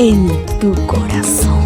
en tu corazón.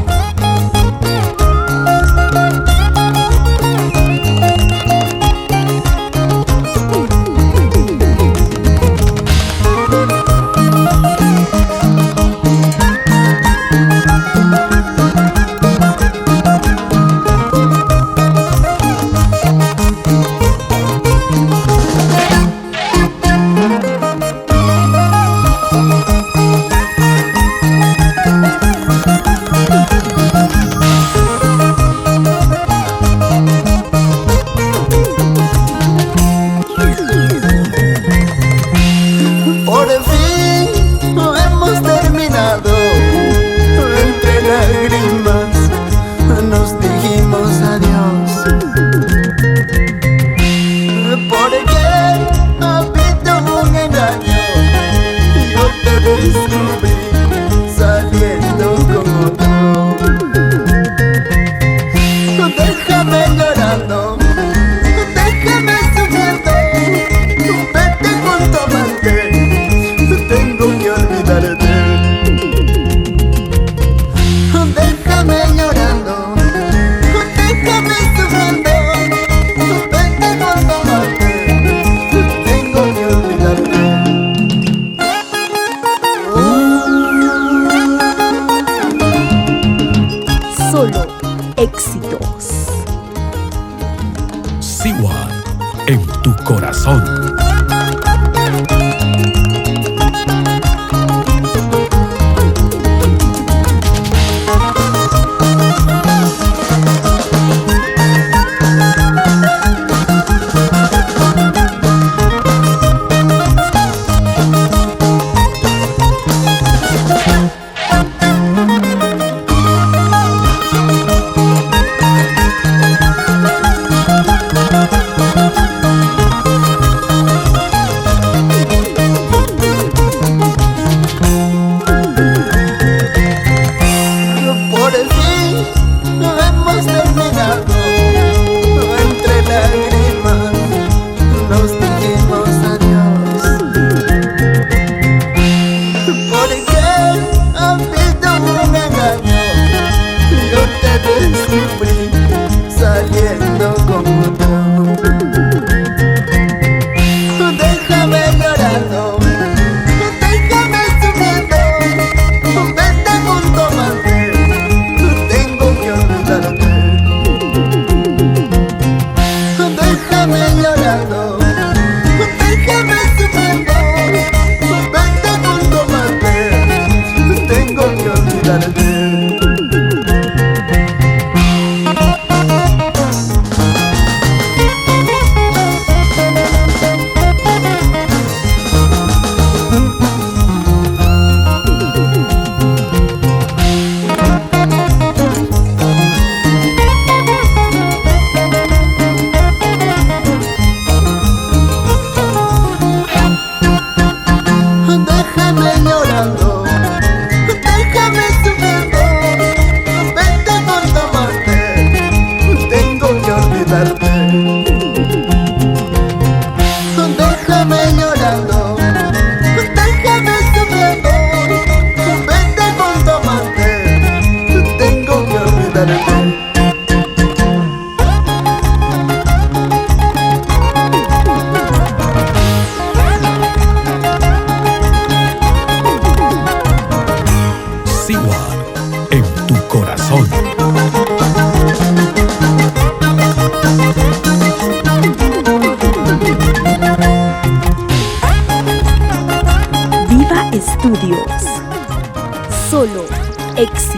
Por fin hemos terminado. Entre lágrimas nos dijimos adiós. Porque había un engaño y yo te descubrí saliendo con otro. Déjame llorando, déjame sufriendo. Vete con tu amante, tengo que olvidarte. Déjame llorando, déjame sufriendo. Vete con tu amante, tengo que olvidarte. Solo éxitos. Siwa en tu corazón. Por fin hemos terminado. Entre lágrimas nos dijimos adiós. Porque había un engaño y yo te descubrí saliendo con otro. Déjame llorando, déjame sufriendo. Vete con tu amante, tengo que olvidarte. Déjame llorando, déjame sufriendo. Vete con tu amante, tengo que olvidarte. Déjame llorando, déjame sufriendo. Vete con tu amante, tengo que olvidarte. Déjame llorando, déjame sufriendo. Vete con tu amante, tengo que olvidarte. Siwa en tu corazón. Viva Estudios. Solo éxitos.